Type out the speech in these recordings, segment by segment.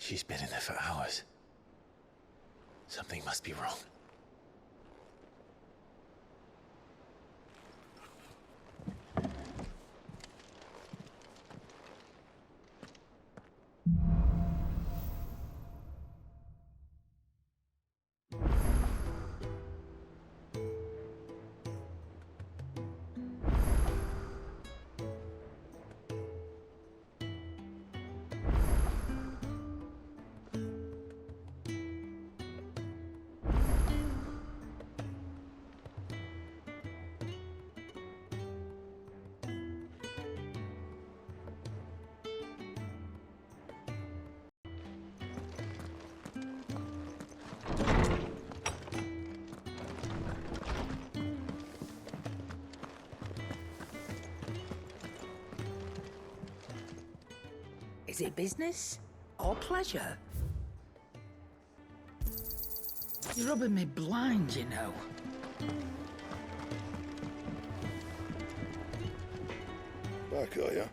She's been in there for hours. Something must be wrong. Is it business or pleasure? You're rubbing me blind, you know. Back, are you?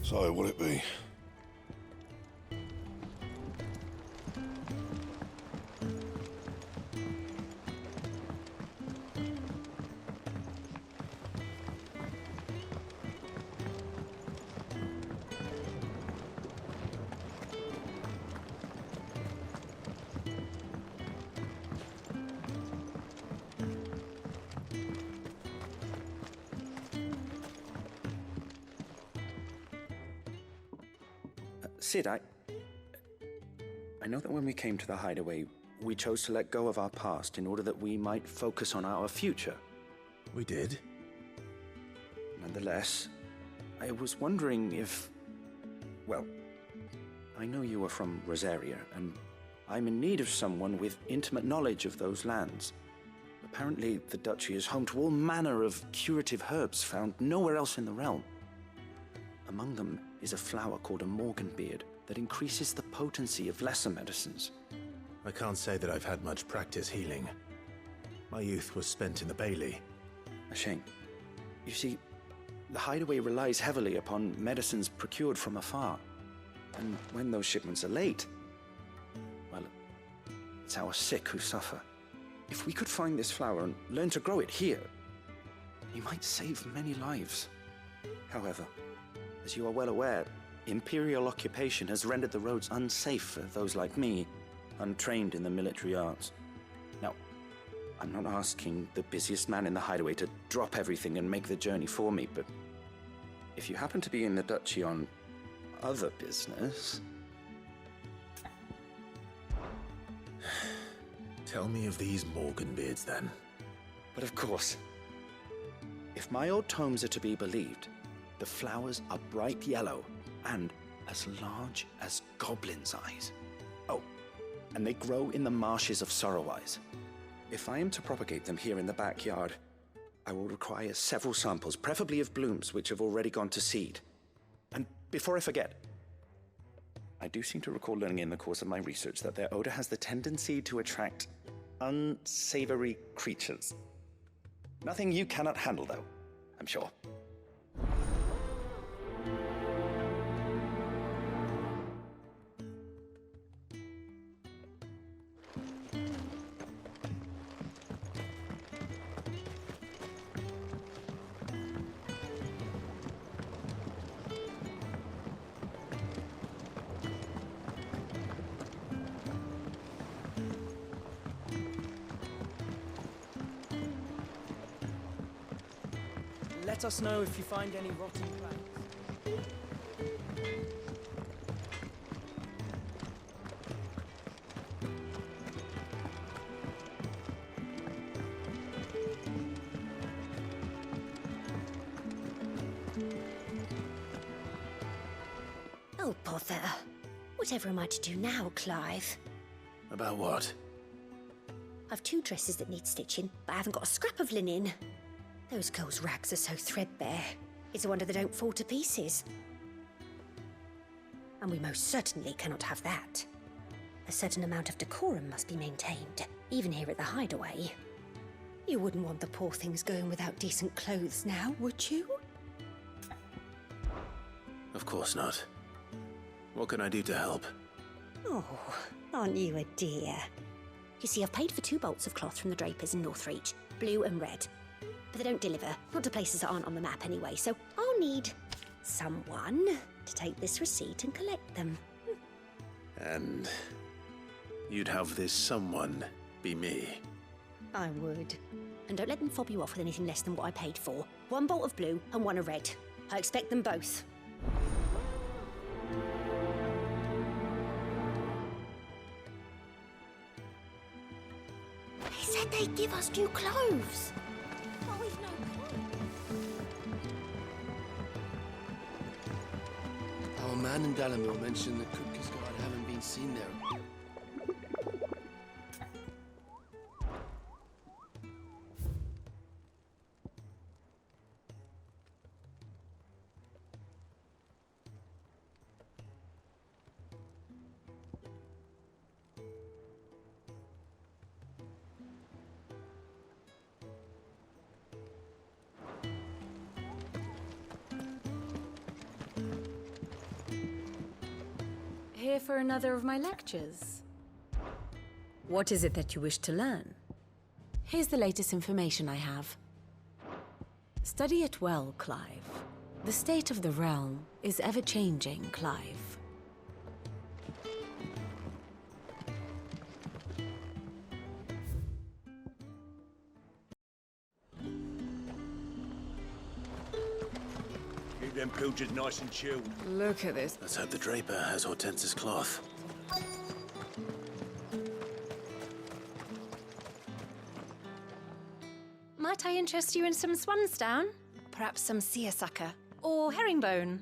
So, will it be? Sid, I know that when we came to the hideaway, we chose to let go of our past in order that we might focus on our future. We did? Nonetheless, I was wondering if... Well, I know you are from Rosaria, and I'm in need of someone with intimate knowledge of those lands. Apparently, the Duchy is home to all manner of curative herbs found nowhere else in the realm. Among them is a flower called a morganbeard that increases the potency of lesser medicines. I can't say that I've had much practice healing. My youth was spent in the Bailey. A shame. You see, the hideaway relies heavily upon medicines procured from afar. And when those shipments are late, well, it's our sick who suffer. If we could find this flower and learn to grow it here, we might save many lives. However, as you are well aware, Imperial occupation has rendered the roads unsafe for those like me, untrained in the military arts. Now, I'm not asking the busiest man in the hideaway to drop everything and make the journey for me, but if you happen to be in the Duchy on other business... Tell me of these morganbeards, then. But of course, if my old tomes are to be believed, the flowers are bright yellow and as large as goblins' eyes. Oh, and they grow in the marshes of Sorrowwise. If I am to propagate them here in the backyard, I will require several samples, preferably of blooms which have already gone to seed. And before I forget, I do seem to recall learning in the course of my research that their odor has the tendency to attract unsavory creatures. Nothing you cannot handle, though, I'm sure. Let us know if you find any rotting plants. Oh, bother. Whatever am I to do now, Clive? About what? I've 2 dresses that need stitching, but I haven't got a scrap of linen. Those girls' rags are so threadbare. It's a wonder they don't fall to pieces. And we most certainly cannot have that. A certain amount of decorum must be maintained, even here at the hideaway. You wouldn't want the poor things going without decent clothes now, would you? Of course not. What can I do to help? Oh, aren't you a dear? You see, I've paid for 2 bolts of cloth from the drapers in Northreach, blue and red. But they don't deliver, not to places that aren't on the map anyway, so I'll need someone to take this receipt and collect them. And you'd have this someone be me. I would. And don't let them fob you off with anything less than what I paid for. 1 bolt of blue and 1 of red. I expect them both. They said they'd give us new clothes. Well, we've no clothes. Our man in Dalamil mentioned that Cook's Guard haven't been seen there. Here for another of my lectures. What is it that you wish to learn? Here's the latest information I have. Study it well, Clive. The state of the realm is ever-changing, Clive. Keep them pilgers nice and chilled. Look at this. Let's hope the draper has Hortense's cloth. Might I interest you in some swansdown? Perhaps some seersucker? Or herringbone?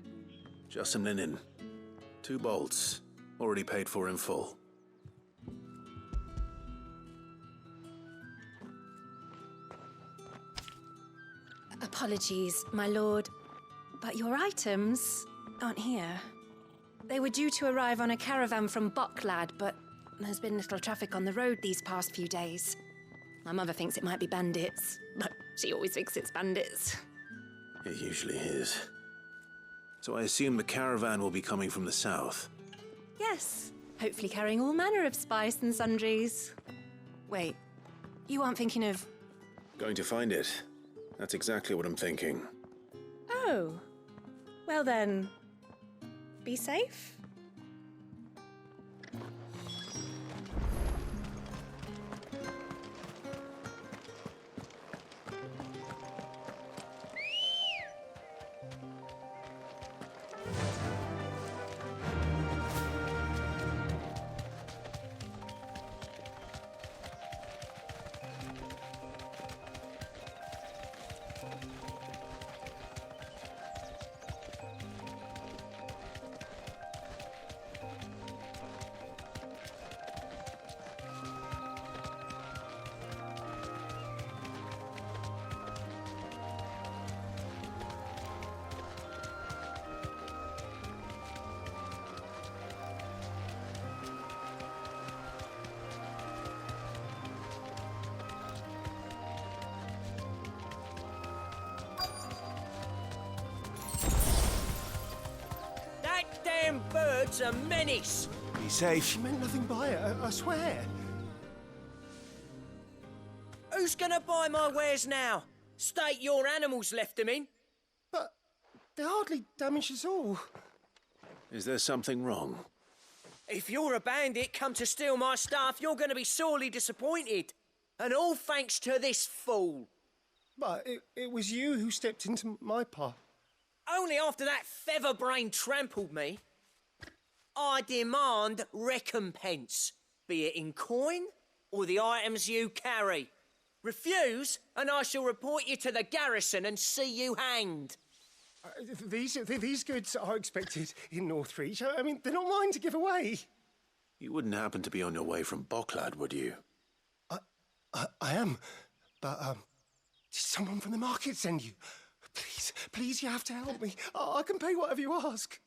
Just some linen. 2 bolts. Already paid for in full. Apologies, my lord, but your items aren't here. They were due to arrive on a caravan from Bocklad, but there's been little traffic on the road these past few days. My mother thinks it might be bandits, but she always thinks it's bandits. It usually is. So I assume the caravan will be coming from the south. Yes, hopefully carrying all manner of spice and sundries. Wait, you aren't thinking of... Going to find it. That's exactly what I'm thinking. Oh, well then, be safe. That damn bird's a menace. Be safe. She meant nothing by it, I swear. Who's gonna buy my wares now? State your animals left them in. But they hardly damaged us all. Is there something wrong? If you're a bandit come to steal my stuff, you're gonna be sorely disappointed. And all thanks to this fool. But it was you who stepped into my path. Only after that featherbrain trampled me. I demand recompense, be it in coin or the items you carry. Refuse, and I shall report you to the garrison and see you hanged. These goods are expected in Northreach. I mean, they're not mine to give away. You wouldn't happen to be on your way from Bocklad, would you? I am, but did someone from the market send you? Please, you have to help me. I can pay whatever you ask.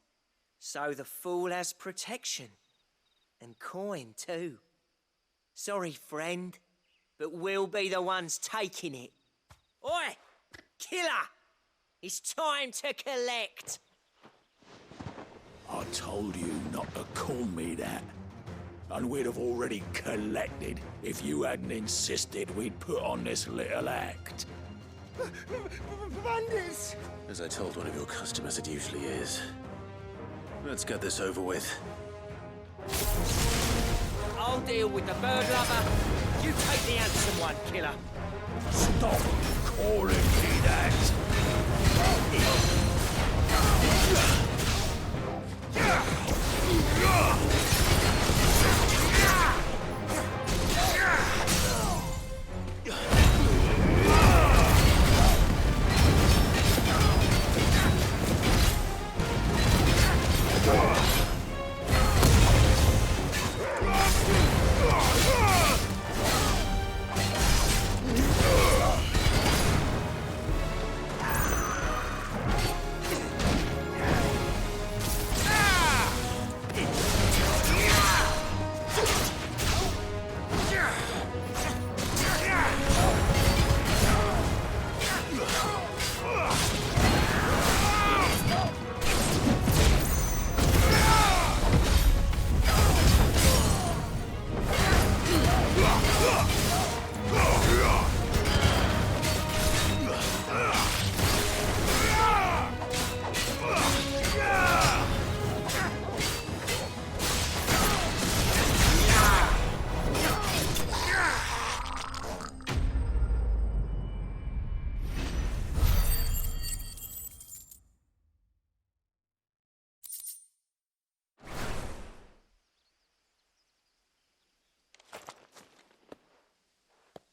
So the fool has protection. And coin, too. Sorry, friend, but we'll be the ones taking it. Oi! Killer! It's time to collect! I'd told you not to call me that. And we'd have already collected if you hadn't insisted we'd put on this little act. Bandits! As I told one of your customers, it usually is. Let's get this over with. I'll deal with the bird lover. You take the handsome one, killer. Stop calling me that!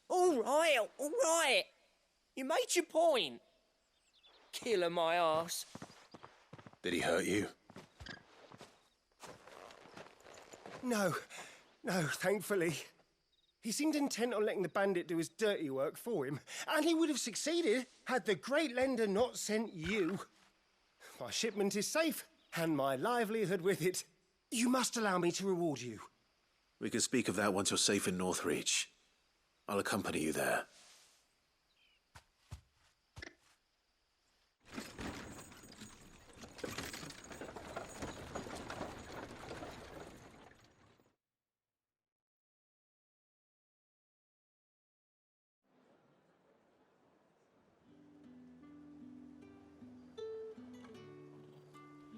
All right. You made your point. Killer my ass. Did he hurt you? No, thankfully. He seemed intent on letting the bandit do his dirty work for him, and he would have succeeded had the great lender not sent you. My shipment is safe, and my livelihood with it. You must allow me to reward you. We can speak of that once you're safe in Northreach. I'll accompany you there.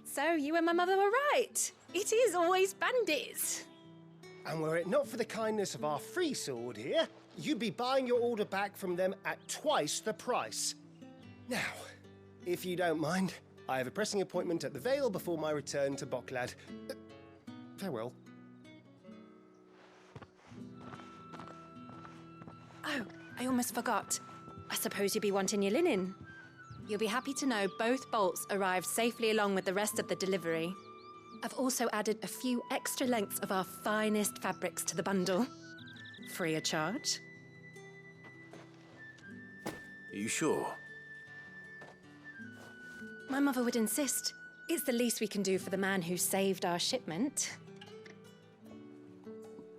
So you and my mother were right. It is always bandits. And were it not for the kindness of our free sword here, you'd be buying your order back from them at twice the price. Now, if you don't mind, I have a pressing appointment at the Vale before my return to Bocklad. Farewell. Oh, I almost forgot. I suppose you'll be wanting your linen. You'll be happy to know both bolts arrived safely along with the rest of the delivery. I've also added a few extra lengths of our finest fabrics to the bundle. Free of charge. Are you sure? My mother would insist. It's the least we can do for the man who saved our shipment.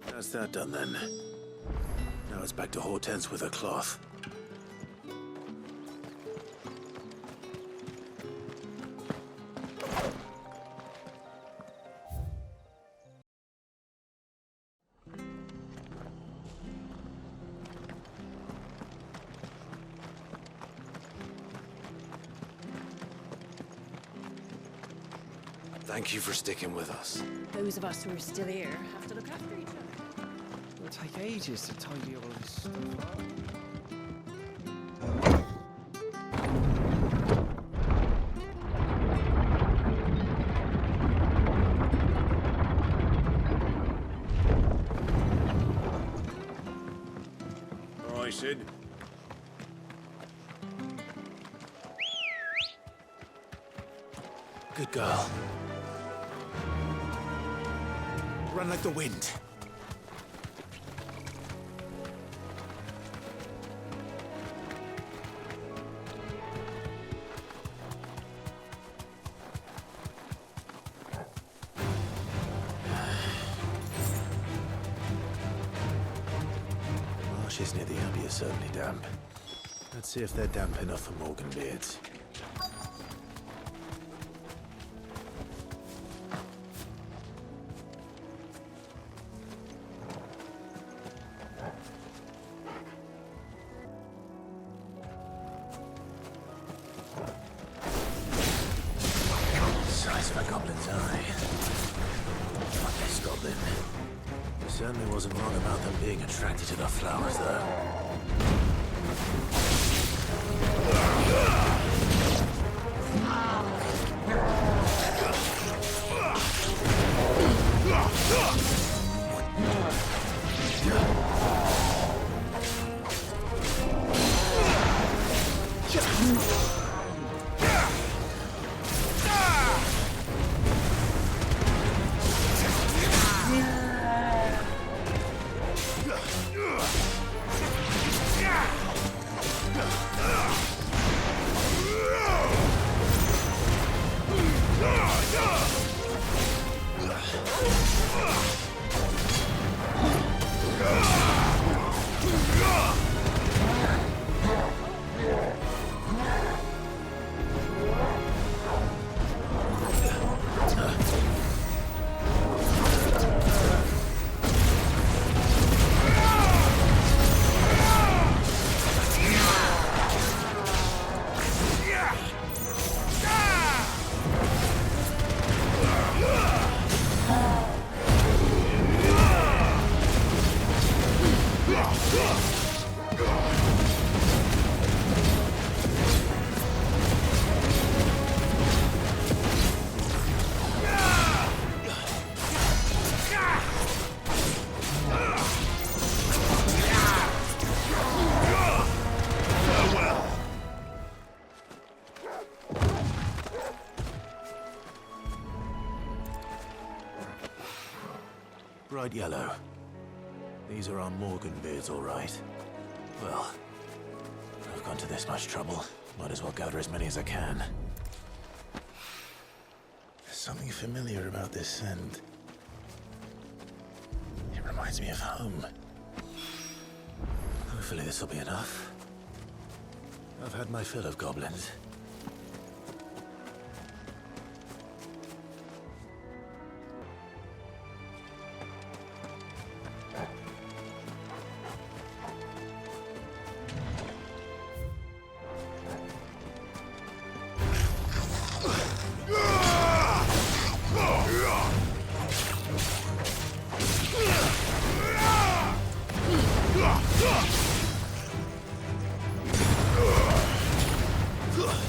That's that done then. Now it's back to Hortense with her cloth. Thank you for sticking with us. Those of us who are still here have to look after each other. It'll take ages to tidy all this stuff up. Right, Sid. Good girl. Run like the wind. Marshes near the Abbey are certainly damp. Let's see if they're damp enough for Morgan beards. A goblin's eye. Fuck this goblin. Certainly wasn't wrong about them being attracted to the flowers, though. Bright yellow. These are our Morgan beards, all right. Well, I've gone to this much trouble. Might as well gather as many as I can. There's something familiar about this scent. It reminds me of home. Hopefully this will be enough. I've had my fill of goblins. Ugh!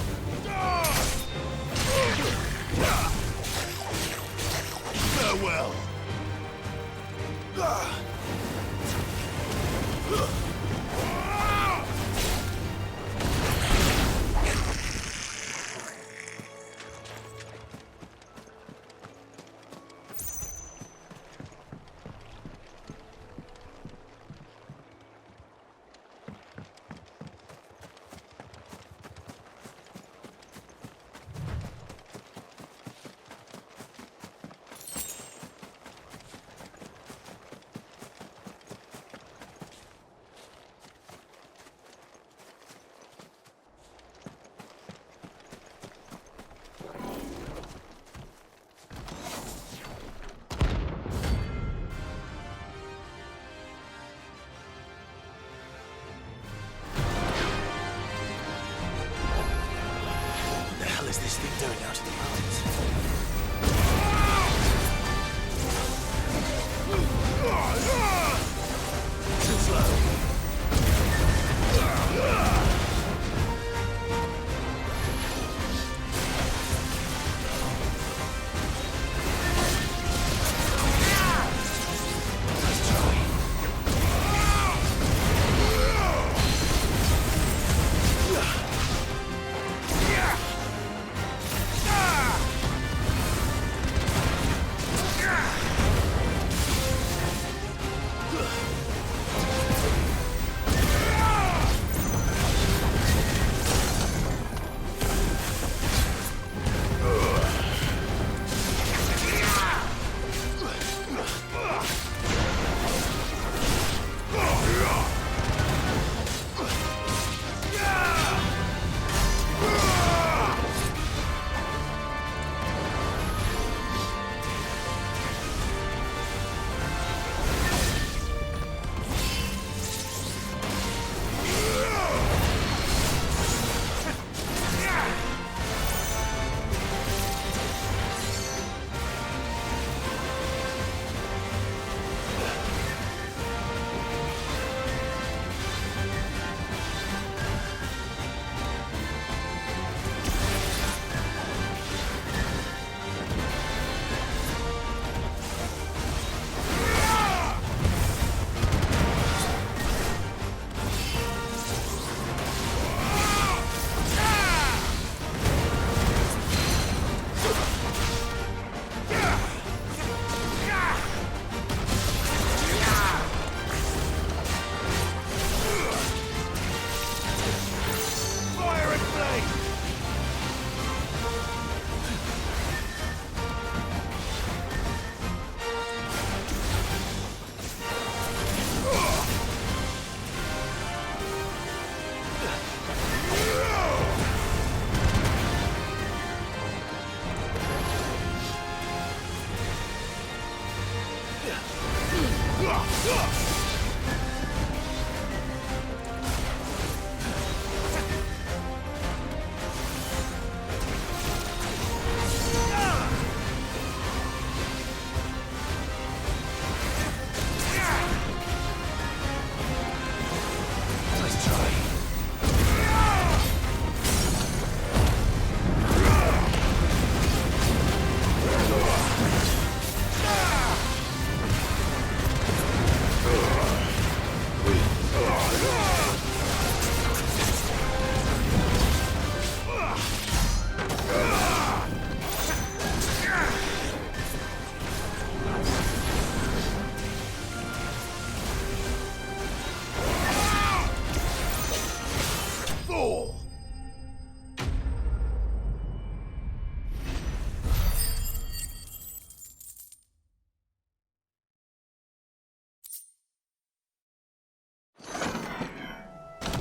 Nice try.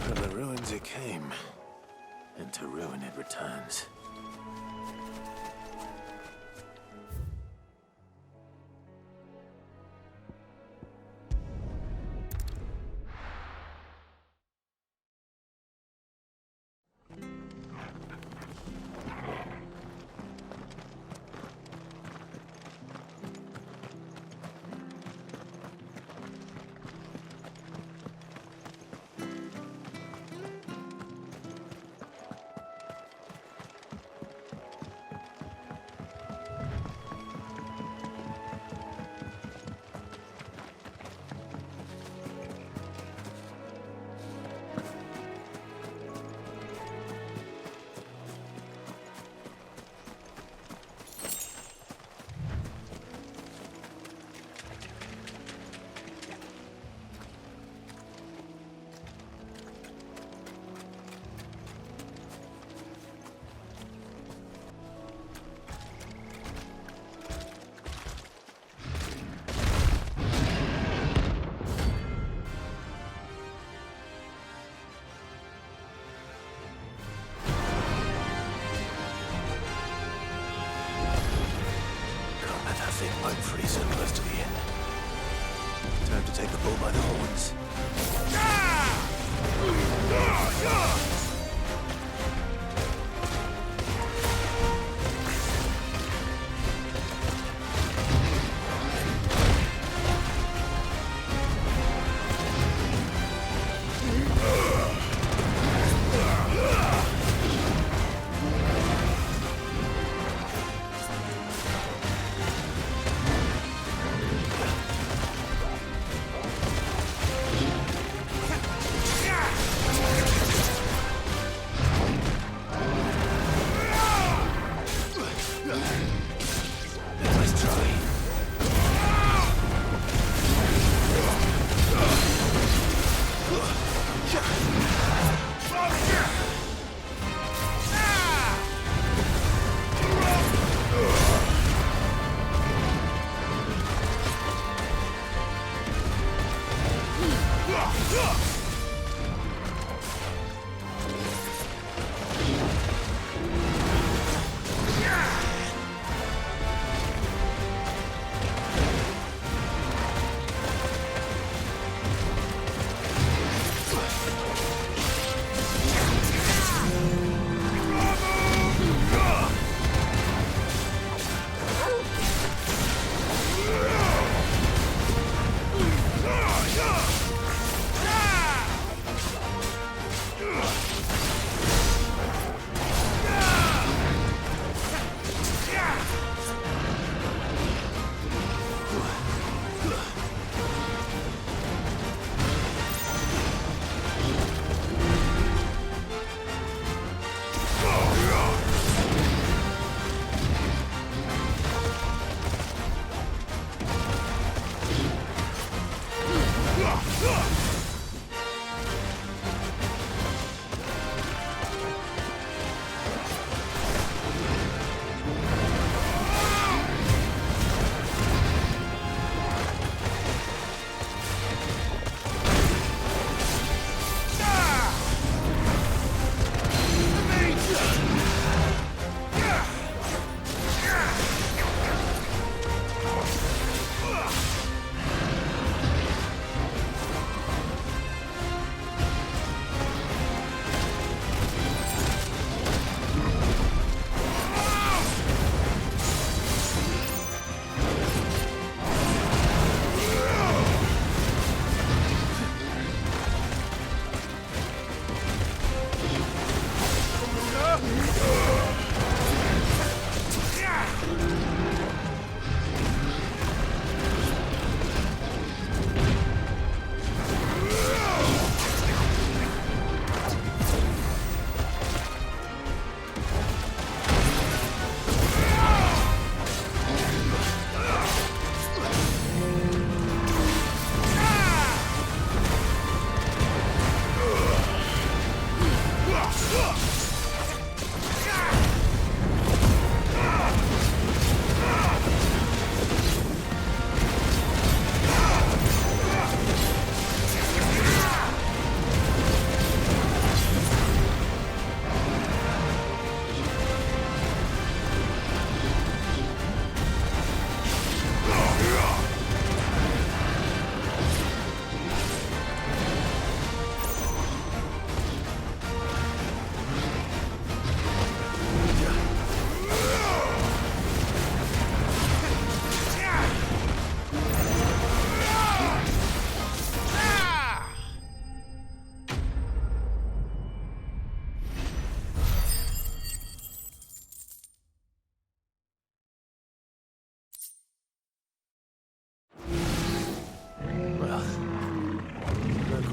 From the ruins it came, and to ruin it returns. I'm pretty so close to the end. Time to take the bull by the horns.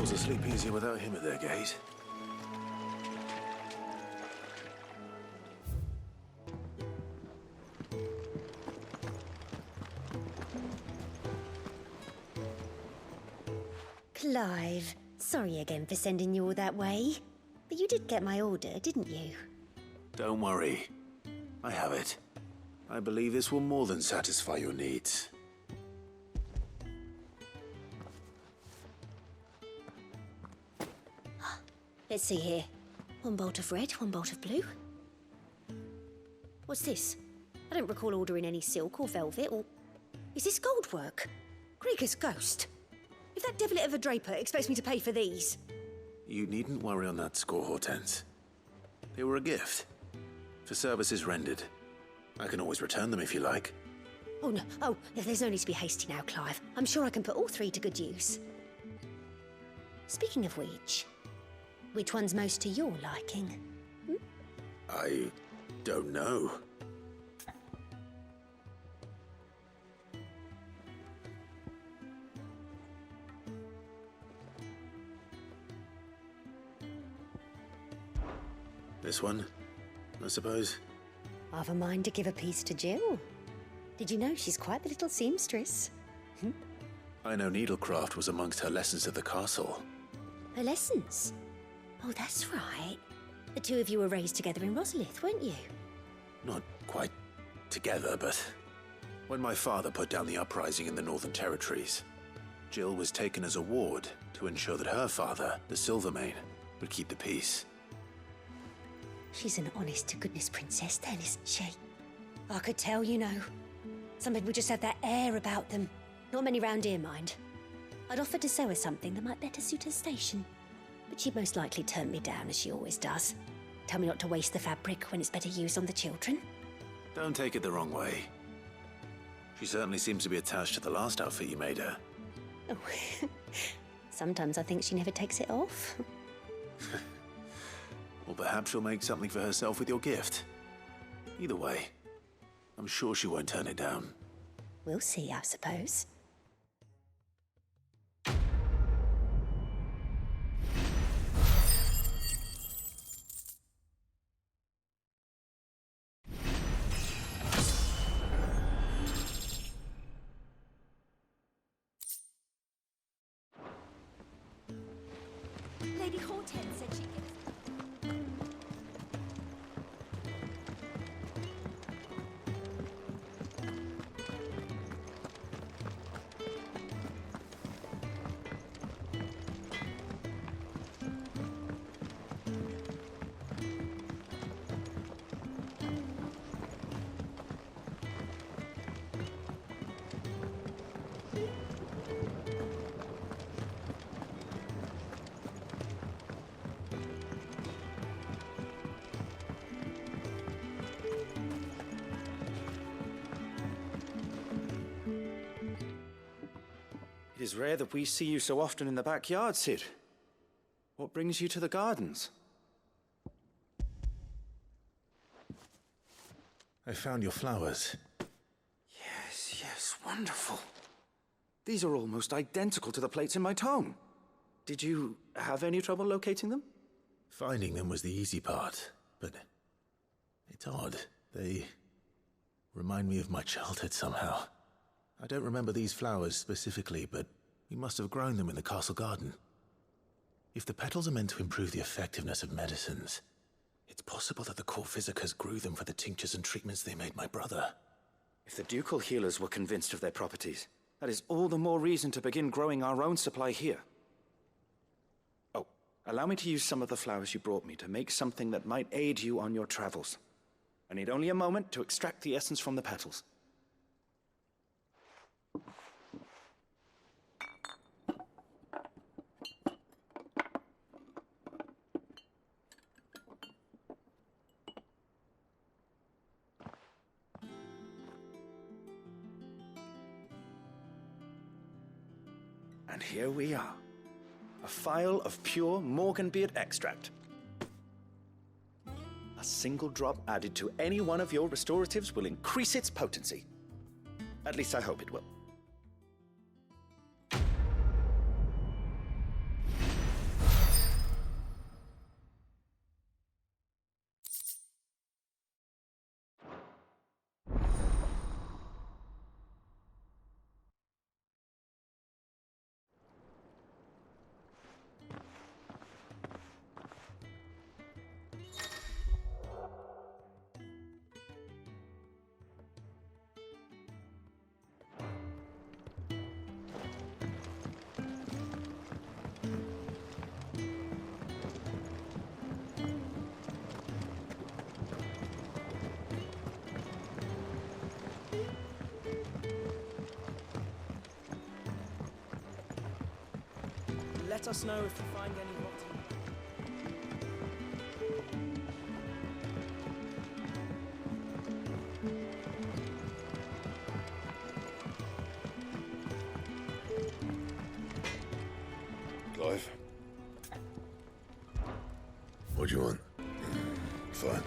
girls will sleep easier without him at their gate. Clive, sorry again for sending you all that way. But you did get my order, didn't you? Don't worry. I have it. I believe this will more than satisfy your needs. Let's see here. One bolt of red, one bolt of blue. What's this? I don't recall ordering any silk or velvet or... Is this gold work? Krieger's ghost. If that devilit of a draper expects me to pay for these... You needn't worry on that score, Hortense. They were a gift. For services rendered. I can always return them if you like. Oh, no. Oh, there's no need to be hasty now, Clive. I'm sure I can put all three to good use. Speaking of which one's most to your liking? I don't know. This one, I suppose. I've a mind to give a piece to Jill. Did you know she's quite the little seamstress? I know needlecraft was amongst her lessons at the castle. Her lessons? Oh, that's right. The two of you were raised together in Rosalith, weren't you? Not quite together, but when my father put down the uprising in the Northern Territories, Jill was taken as a ward to ensure that her father, the Silvermane, would keep the peace. She's an honest-to-goodness princess then, isn't she? I could tell, you know. Some people just have that air about them. Not many round here, mind. I'd offered to sew her something that might better suit her station. But she'd most likely turn me down, as she always does. Tell me not to waste the fabric when it's better used on the children. Don't take it the wrong way. She certainly seems to be attached to the last outfit you made her. Oh, sometimes I think she never takes it off. Or perhaps she'll make something for herself with your gift. Either way, I'm sure she won't turn it down. We'll see, I suppose. Lady Hortense said she'd give us... It is rare that we see you so often in the backyard, Sid. What brings you to the gardens? I found your flowers. Yes, wonderful. These are almost identical to the plates in my tome. Did you have any trouble locating them? Finding them was the easy part, but it's odd. They remind me of my childhood somehow. I don't remember these flowers specifically, but we must have grown them in the castle garden. If the petals are meant to improve the effectiveness of medicines, it's possible that the court physicers grew them for the tinctures and treatments they made my brother. If the ducal healers were convinced of their properties, that is all the more reason to begin growing our own supply here. Oh, allow me to use some of the flowers you brought me to make something that might aid you on your travels. I need only a moment to extract the essence from the petals. And here we are. A phial of pure Morganbeard extract. A single drop added to any one of your restoratives will increase its potency. At least I hope it will. let us know if you find any rotten... Clive? What do you want? Fine.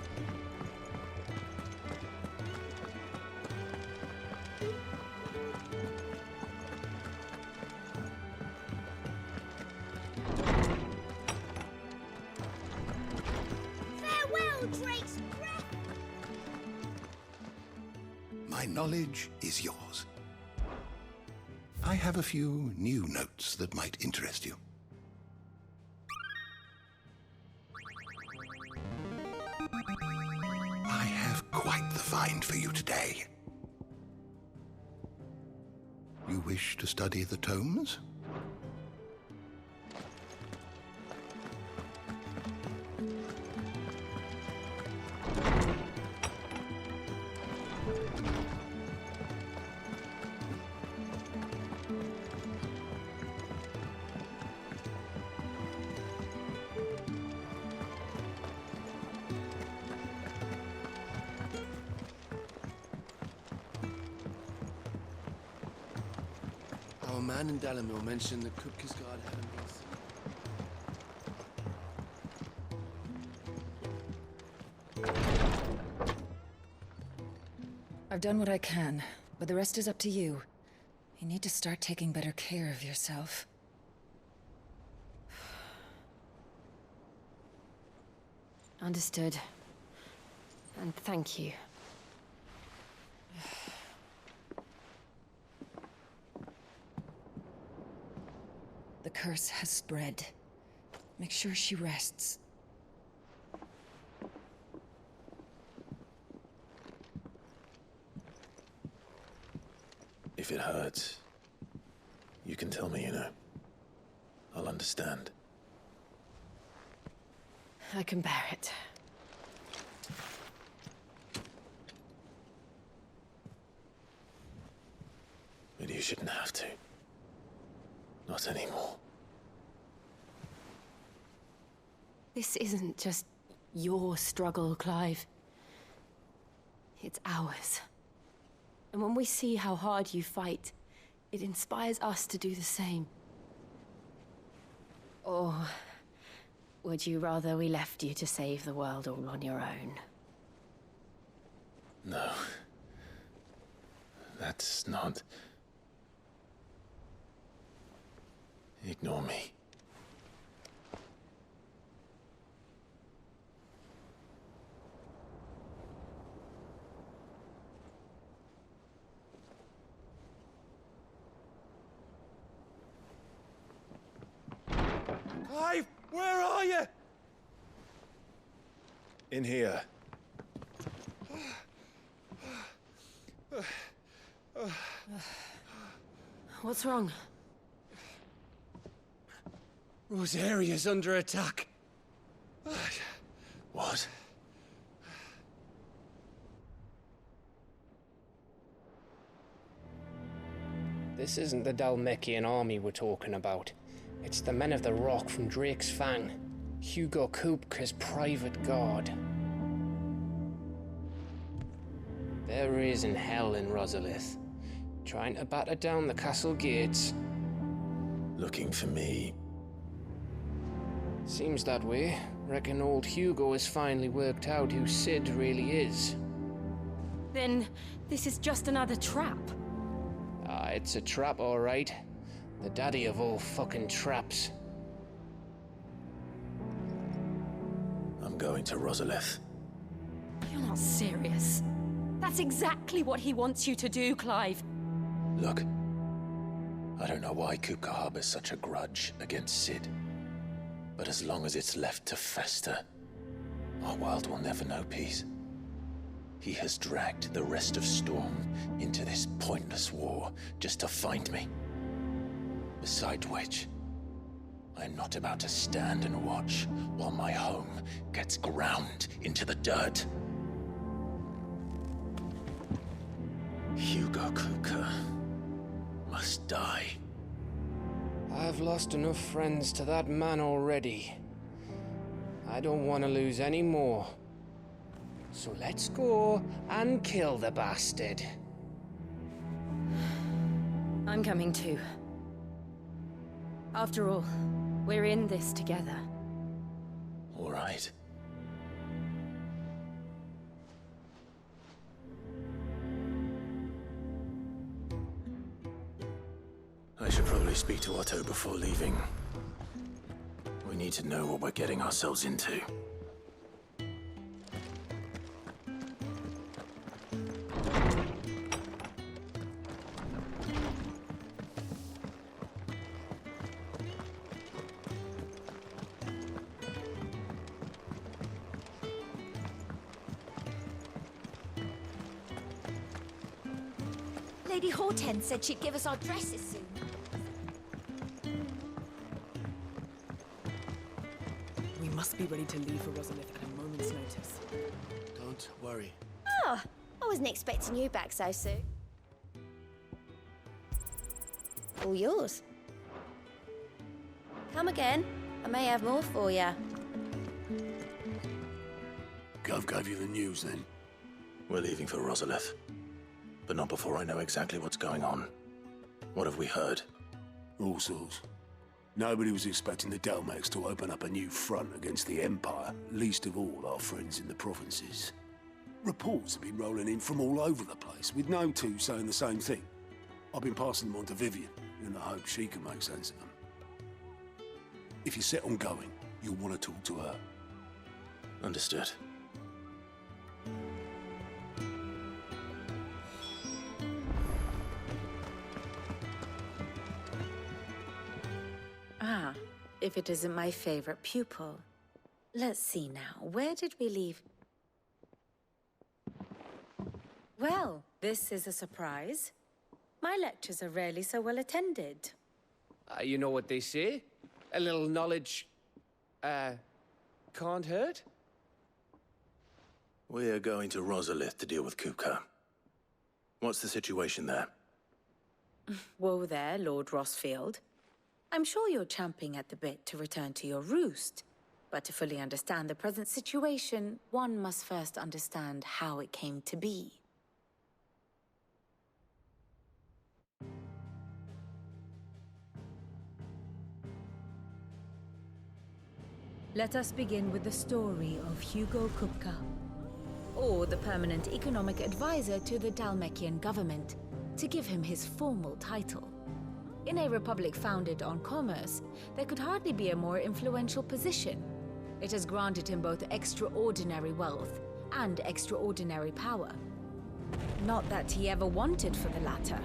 Farewell, Drake's breath! My knowledge is yours. I have a few new notes that might interest you. I have quite the find for you today. You wish to study the tomes? Our man in Dalamil mentioned that Kupka's guard hadn't been seen. I've done what I can, but the rest is up to you. You need to start taking better care of yourself. Understood. And thank you. The curse has spread. Make sure she rests. If it hurts, you can tell me, you know. I'll understand. I can bear it. But you shouldn't have to. Not anymore. This isn't just your struggle, Clive. It's ours. And when we see how hard you fight, it inspires us to do the same. Or would you rather we left you to save the world all on your own? No. That's not... Ignore me. Clive, where are you? In here. What's wrong? Rosaria's under attack. What? This isn't the Dalmekian army we're talking about. It's the men of the Rock from Drake's Fang. Hugo Kupka's private guard. There is in hell in Rosalith, trying to batter down the castle gates. Looking for me. Seems that way. Reckon old Hugo has finally worked out who Sid really is. Then this is just another trap. Ah, it's a trap, all right. The daddy of all fucking traps. I'm going to Rosalith. You're not serious. That's exactly what he wants you to do, Clive. Look, I don't know why Kupka harbors such a grudge against Sid. But as long as it's left to fester, our world will never know peace. He has dragged the rest of Storm into this pointless war just to find me. Besides which, I am not about to stand and watch while my home gets ground into the dirt. Hugo Kupka must die. I've lost enough friends to that man already. I don't want to lose any more. So let's go and kill the bastard. I'm coming too. After all, we're in this together. All right. I should probably speak to Otto before leaving. We need to know what we're getting ourselves into. Lady Hortense said she'd give us our dresses soon. We must be ready to leave for Rosalith at a moment's notice. Don't worry. Oh, I wasn't expecting you back so soon. All yours. Come again. I may have more for you. Gov gave you the news then? We're leaving for Rosalith. But not before I know exactly what's going on. What have we heard? All sorts. Nobody was expecting the Dalmex to open up a new front against the Empire, least of all our friends in the provinces. Reports have been rolling in from all over the place, with no two saying the same thing. I've been passing them on to Vivian, in the hope she can make sense of them. If you're set on going, you'll want to talk to her. Understood. Ah, if it isn't my favorite pupil. Let's see now, where did we leave? Well, this is a surprise. My lectures are rarely so well attended. You know what they say? A little knowledge, can't hurt? We're going to Rosalith to deal with Kupka. What's the situation there? Whoa there, Lord Rossfield. I'm sure you're champing at the bit to return to your roost. But to fully understand the present situation, one must first understand how it came to be. Let us begin with the story of Hugo Kupka, or the permanent economic advisor to the Dalmekian government, to give him his formal title. In a republic founded on commerce, there could hardly be a more influential position. It has granted him both extraordinary wealth and extraordinary power. Not that he ever wanted for the latter.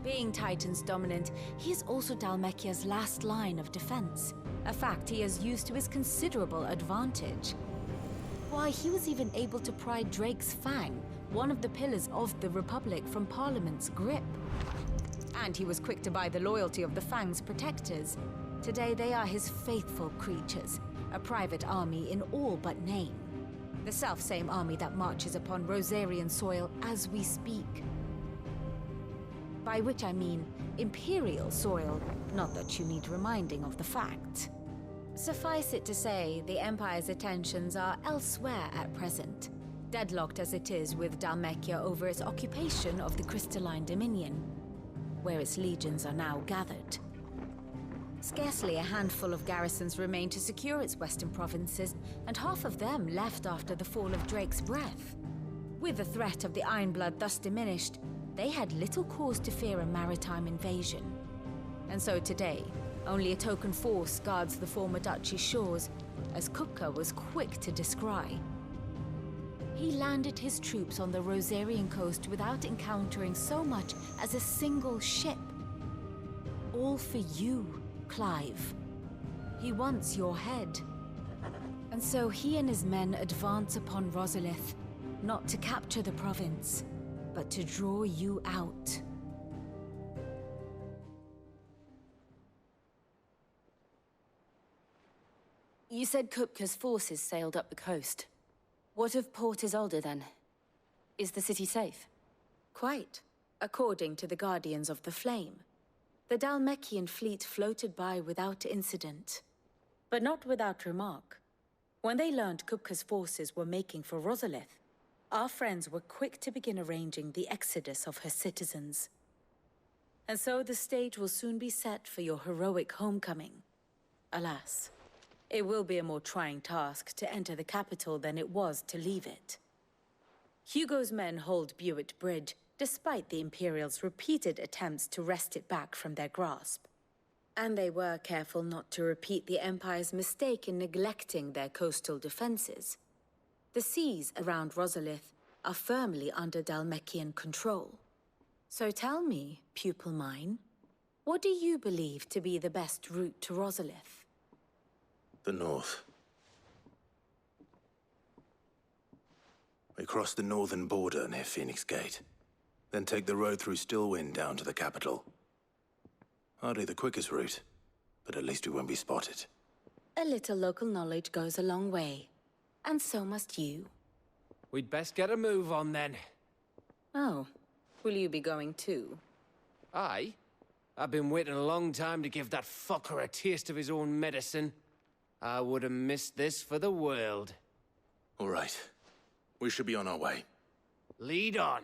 Being Titan's dominant, he is also Dalmekia's last line of defense, a fact he has used to his considerable advantage. Why, he was even able to pry Drake's Fang, one of the pillars of the Republic, from Parliament's grip. And he was quick to buy the loyalty of the Fang's protectors. Today they are his faithful creatures, a private army in all but name. The self-same army that marches upon Rosarian soil as we speak. By which I mean Imperial soil, not that you need reminding of the fact. Suffice it to say, the Empire's attentions are elsewhere at present, deadlocked as it is with Dalmekia over its occupation of the Crystalline Dominion, where its legions are now gathered. Scarcely a handful of garrisons remain to secure its western provinces, and half of them left after the fall of Drake's Breath. With the threat of the Ironblood thus diminished, they had little cause to fear a maritime invasion. And so today, only a token force guards the former duchy's shores, as Kupka was quick to descry. He landed his troops on the Rosarian coast without encountering so much as a single ship. All for you, Clive. He wants your head. And so he and his men advance upon Rosalith, not to capture the province, but to draw you out. You said Kupka's forces sailed up the coast. What of Port Isolde, then? Is the city safe? Quite, according to the Guardians of the Flame. The Dalmekian fleet floated by without incident, but not without remark. When they learned Kupka's forces were making for Rosalith, our friends were quick to begin arranging the exodus of her citizens. And so the stage will soon be set for your heroic homecoming. Alas, it will be a more trying task to enter the capital than it was to leave it. Hugo's men hold Buett Bridge, despite the Imperials' repeated attempts to wrest it back from their grasp. And they were careful not to repeat the Empire's mistake in neglecting their coastal defenses. The seas around Rosalith are firmly under Dalmekian control. So tell me, pupil mine, what do you believe to be the best route to Rosalith? The north. We cross the northern border near Phoenix Gate, then take the road through Stillwind down to the capital. Hardly the quickest route, but at least we won't be spotted. A little local knowledge goes a long way, and so must you. We'd best get a move on then. Oh, will you be going too? Aye. I've been waiting a long time to give that fucker a taste of his own medicine. I would have missed this for the world. All right. We should be on our way. Lead on.